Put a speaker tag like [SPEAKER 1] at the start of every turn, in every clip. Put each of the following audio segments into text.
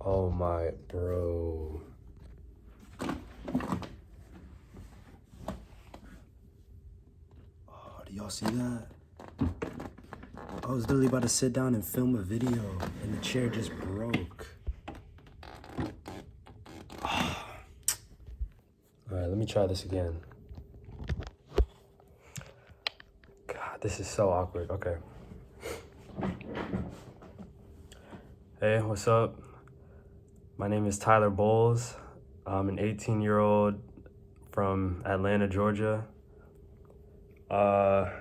[SPEAKER 1] Oh my, bro. Oh, do y'all see that? I was literally about to sit down and film a video and the chair just broke. Oh. All right, let me try this again. God, this is so awkward. Okay. Hey, what's up? My name is Tyler Bowles. I'm an 18-year-old from Atlanta, Georgia. I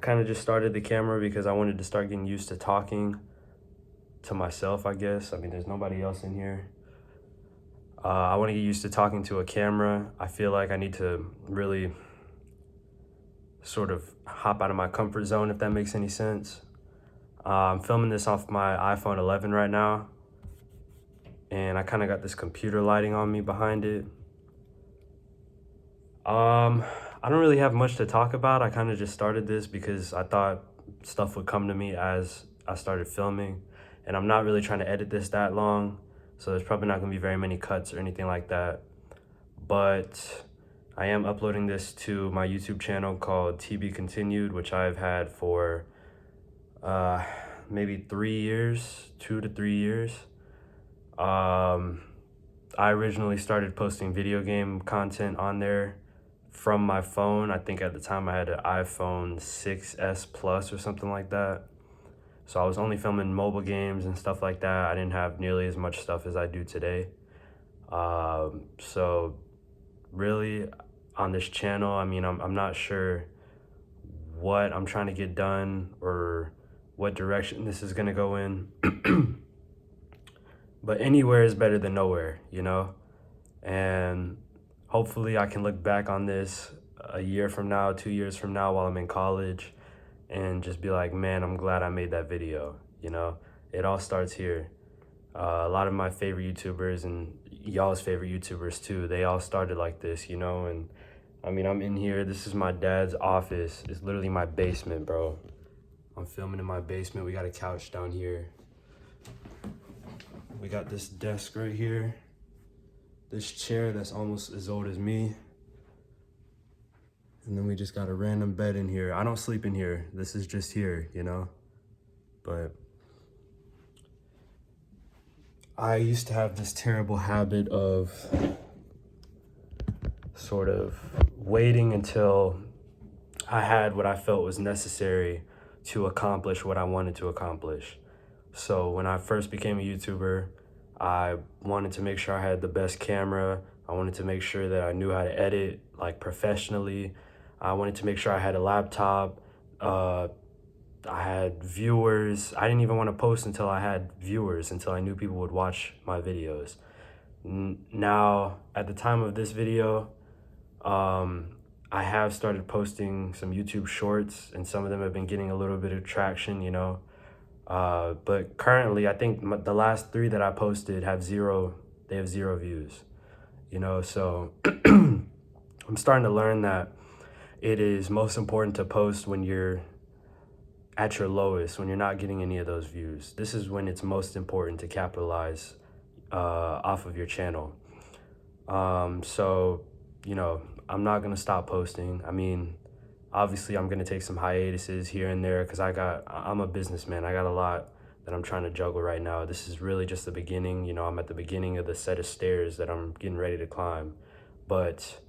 [SPEAKER 1] kind of just started the camera because I wanted to start getting used to talking to myself, I guess. I mean, there's nobody else in here. I want to get used to talking to a camera. I feel like I need to really sort of hop out of my comfort zone, if that makes any sense. I'm filming this off my iPhone 11 right now, and I kind of got this computer lighting on me behind it. I don't really have much to talk about. I kind of just started this because I thought stuff would come to me as I started filming, and I'm not really trying to edit this that long, so there's probably not gonna be very many cuts or anything like that. But I am uploading this to my YouTube channel called TBContinued, which I've had for maybe 3 years, 2 to 3 years. I originally started posting video game content on there from my phone. I think at the time I had an iPhone 6S Plus or something like that. So I was only filming mobile games and stuff like that. I didn't have nearly as much stuff as I do today. So really on this channel, I mean, I'm not sure what I'm trying to get done or what direction this is gonna go in. But anywhere is better than nowhere, you know? And hopefully I can look back on this a year from now, 2 years from now while I'm in college and just be like, man, I'm glad I made that video, you know? It all starts here. A lot of my favorite YouTubers and y'all's favorite YouTubers too, they all started like this, you know? And I mean, I'm in here, this is my dad's office. It's literally my basement, bro. I'm filming in my basement. We got a couch down here. We got this desk right here. This chair that's almost as old as me. And then we just got a random bed in here. I don't sleep in here. This is just here, you know? But I used to have this terrible habit of sort of waiting until I had what I felt was necessary to accomplish what I wanted to accomplish. So when I first became a YouTuber, I wanted to make sure I had the best camera. I wanted to make sure that I knew how to edit like professionally. I wanted to make sure I had a laptop. I had viewers. I didn't even want to post until I had viewers, until I knew people would watch my videos. Now, at the time of this video, I have started posting some YouTube shorts, and some of them have been getting a little bit of traction, you know. But currently, I think the last 3 that I posted have zero views, you know. So I'm starting to learn that it is most important to post when you're at your lowest, when you're not getting any of those views. This is when it's most important to capitalize off of your channel. So, you know, I'm not gonna stop posting. I mean, obviously I'm gonna take some hiatuses here and there because I'm a businessman. I got a lot that I'm trying to juggle right now. This is really just the beginning. You know, I'm at the beginning of the set of stairs that I'm getting ready to climb. But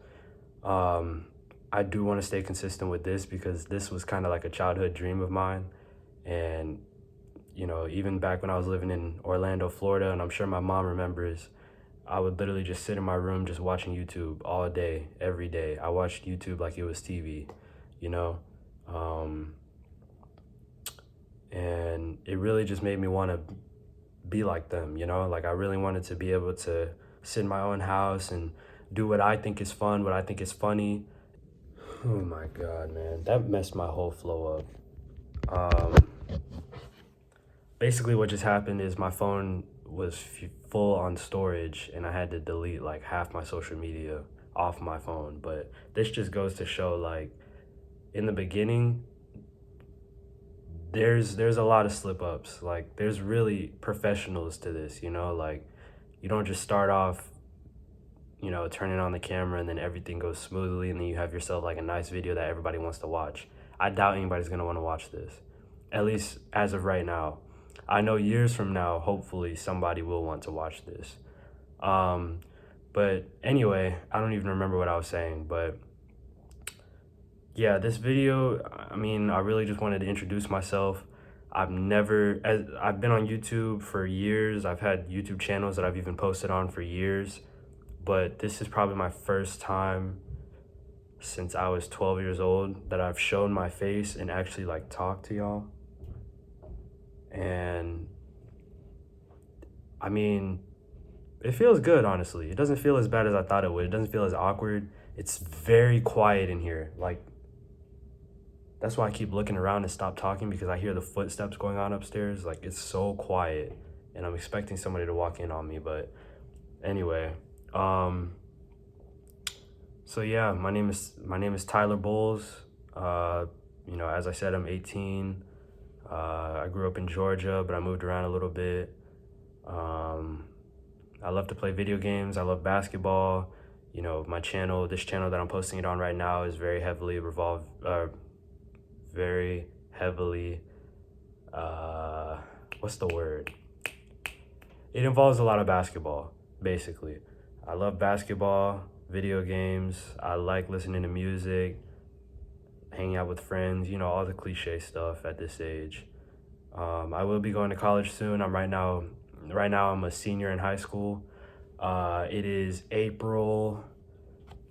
[SPEAKER 1] I do want to stay consistent with this because this was kind of like a childhood dream of mine. And, you know, even back when I was living in Orlando, Florida, and I'm sure my mom remembers, I would literally just sit in my room just watching YouTube all day, every day. I watched YouTube like it was TV, you know? And it really just made me want to be like them, you know? Like I really wanted to be able to sit in my own house and do what I think is fun, what I think is funny. Oh my God, man, that messed my whole flow up. Basically what just happened is my phone was full on storage and I had to delete like half my social media off my phone. But this just goes to show, like, in the beginning, there's a lot of slip ups. Like there's really professionals to this, you know, like you don't just start off, you know, turning on the camera and then everything goes smoothly and then you have yourself like a nice video that everybody wants to watch. I doubt anybody's gonna want to watch this, at least as of right now. I know years from now, hopefully somebody will want to watch this. Um, but anyway, I don't even remember what I was saying, but yeah, this video, I mean, I really just wanted to introduce myself. I've been on YouTube for years. I've had YouTube channels that I've even posted on for years, but this is probably my first time since I was 12 years old that I've shown my face and actually like talked to y'all. And I mean, it feels good, honestly. It doesn't feel as bad as I thought it would. It doesn't feel as awkward. It's very quiet in here. Like, that's why I keep looking around and stop talking, because I hear the footsteps going on upstairs. Like, it's so quiet and I'm expecting somebody to walk in on me. But anyway, so yeah, my name is Tyler Bowles. You know, as I said, I'm 18. I grew up in Georgia, but I moved around a little bit. I love to play video games. I love basketball. You know, this channel that I'm posting it on right now is very heavily what's the word? It involves a lot of basketball, basically. I love basketball, video games. I like listening to music, hanging out with friends, you know, all the cliche stuff at this age. I will be going to college soon. Right now I'm a senior in high school. It is April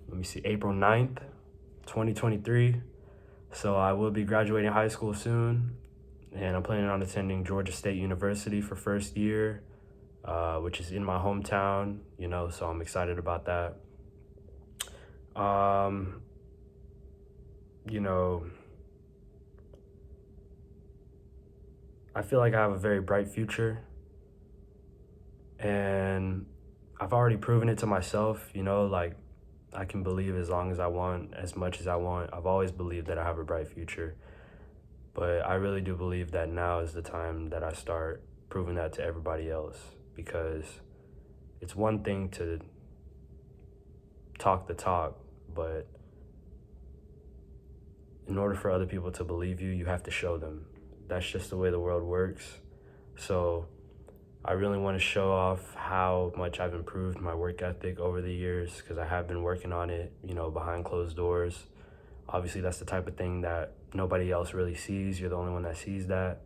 [SPEAKER 1] 9th, 2023. So I will be graduating high school soon, and I'm planning on attending Georgia State University for first year, which is in my hometown, you know, so I'm excited about that. You know, I feel like I have a very bright future, and I've already proven it to myself, you know, like I can believe as long as I want, as much as I want. I've always believed that I have a bright future, but I really do believe that now is the time that I start proving that to everybody else, because it's one thing to talk the talk, but in order for other people to believe you, you have to show them. That's just the way the world works. So I really want to show off how much I've improved my work ethic over the years, because I have been working on it, you know, behind closed doors. Obviously, that's the type of thing that nobody else really sees. You're the only one that sees that.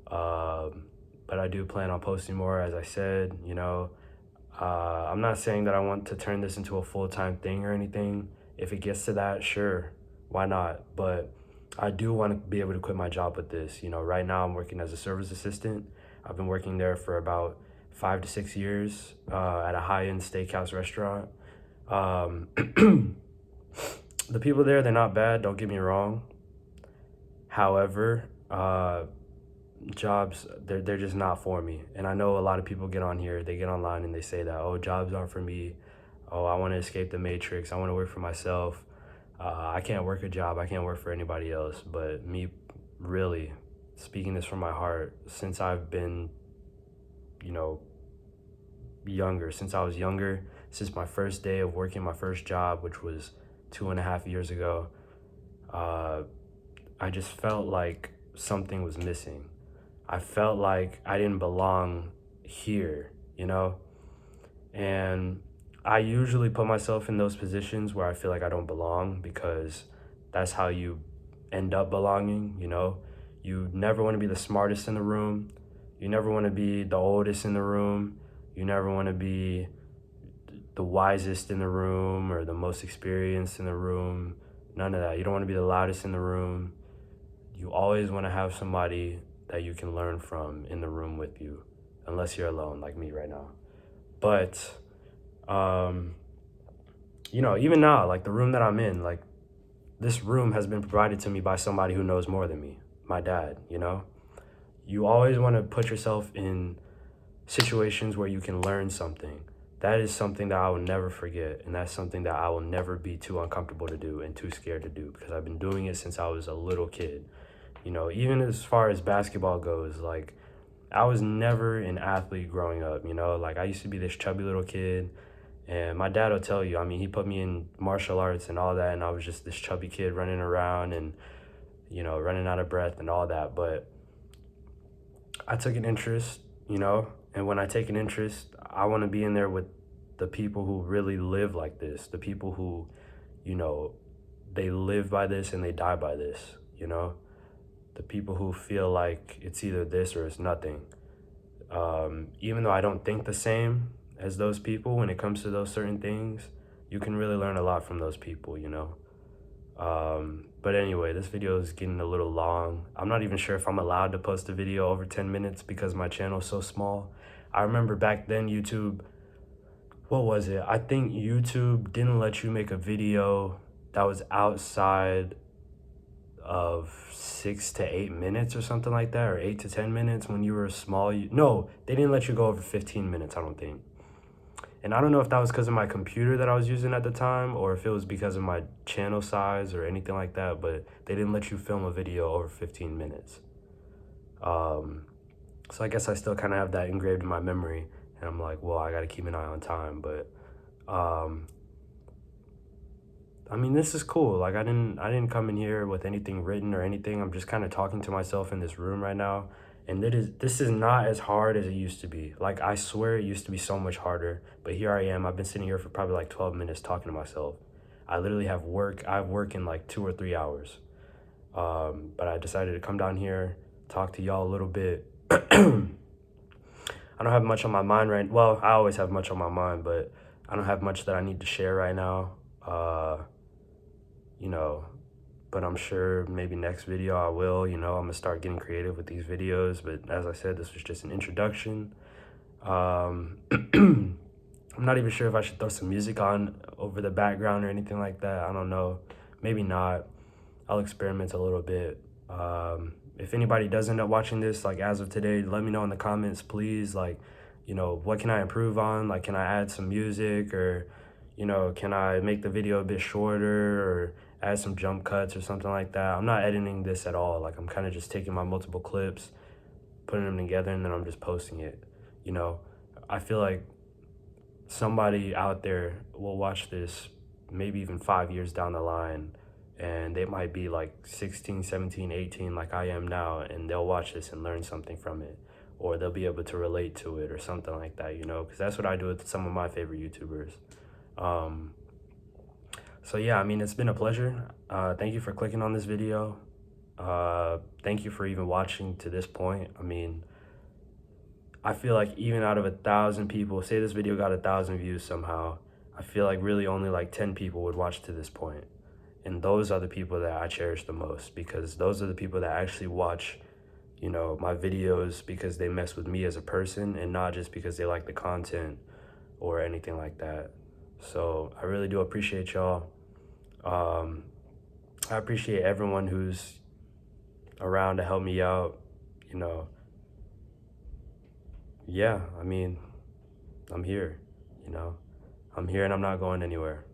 [SPEAKER 1] But I do plan on posting more, as I said, you know. I'm not saying that I want to turn this into a full-time thing or anything. If it gets to that, sure, why not? But I do want to be able to quit my job with this. You know, right now I'm working as a service assistant. I've been working there for about 5 to 6 years at a high-end steakhouse restaurant. The people there, they're not bad, don't get me wrong. However, jobs, they're just not for me. And I know a lot of people get on here, they get online and they say that, oh, jobs aren't for me. Oh, I want to escape the matrix. I want to work for myself. I can't work a job. I can't work for anybody else. But me, really, speaking this from my heart, since I've been, you know, since I was younger, since my first day of working my first job, which was 2.5 years ago, I just felt like something was missing. I felt like I didn't belong here, you know? And I usually put myself in those positions where I feel like I don't belong, because that's how you end up belonging, you know? You never want to be the smartest in the room. You never want to be the oldest in the room. You never want to be the wisest in the room or the most experienced in the room. None of that. You don't want to be the loudest in the room. You always want to have somebody that you can learn from in the room with you, unless you're alone like me right now. But, you know, even now, like the room that I'm in, like this room has been provided to me by somebody who knows more than me, my dad, you know? You always want to put yourself in situations where you can learn something. That is something that I will never forget, and that's something that I will never be too uncomfortable to do and too scared to do, because I've been doing it since I was a little kid, You know, even as far as basketball goes, like, I was never an athlete growing up, you know? Like, I used to be this chubby little kid, and my dad will tell you, I mean, he put me in martial arts and all that, and I was just this chubby kid running around and, you know, running out of breath and all that. But I took an interest, you know, and when I take an interest, I want to be in there with the people who really live like this, the people who, you know, they live by this and they die by this, you know, the people who feel like it's either this or it's nothing. Even though I don't think the same as those people when it comes to those certain things, you can really learn a lot from those people, you know. But anyway, this video is getting a little long. I'm not even sure if I'm allowed to post a video over 10 minutes because my channel is so small. I remember back then YouTube, what was it? I think YouTube didn't let you make a video that was outside of 6 to 8 minutes or something like that, or 8 to 10 minutes when you were small. No, they didn't let you go over 15 minutes, I don't think. And I don't know if that was because of my computer that I was using at the time or if it was because of my channel size or anything like that, but they didn't let you film a video over 15 minutes. So I guess I still kind of have that engraved in my memory, and I'm like, well, I got to keep an eye on time. But I mean, this is cool. Like, I didn't come in here with anything written or anything. I'm just kind of talking to myself in this room right now. And this is not as hard as it used to be. Like, I swear it used to be so much harder. But here I am. I've been sitting here for probably like 12 minutes talking to myself. I literally have work. I have work in like 2 or 3 hours. But I decided to come down here, talk to y'all a little bit. I don't have much on my mind right. Well, I always have much on my mind, but I don't have much that I need to share right now. You know, but I'm sure maybe next video I will, you know, I'm gonna start getting creative with these videos. But as I said, this was just an introduction. I'm not even sure if I should throw some music on over the background or anything like that. I don't know, maybe not. I'll experiment a little bit. If anybody does end up watching this, like as of today, let me know in the comments, please. Like, you know, what can I improve on? Like, can I add some music, or, you know, can I make the video a bit shorter or add some jump cuts or something like that? I'm not editing this at all. Like, I'm kind of just taking my multiple clips, putting them together, and then I'm just posting it. You know, I feel like somebody out there will watch this maybe even 5 years down the line, and they might be like 16, 17, 18 like I am now, and they'll watch this and learn something from it, or they'll be able to relate to it or something like that, you know, because that's what I do with some of my favorite YouTubers. So yeah, I mean, it's been a pleasure. Thank you for clicking on this video. Thank you for even watching to this point. I mean, I feel like even out of 1,000 people, say this video got 1,000 views somehow, I feel like really only like 10 people would watch to this point. And those are the people that I cherish the most, because those are the people that actually watch, you know, my videos because they mess with me as a person and not just because they like the content or anything like that. So I really do appreciate y'all. I appreciate everyone who's around to help me out, you know. Yeah, I mean, I'm here, you know. I'm here and I'm not going anywhere.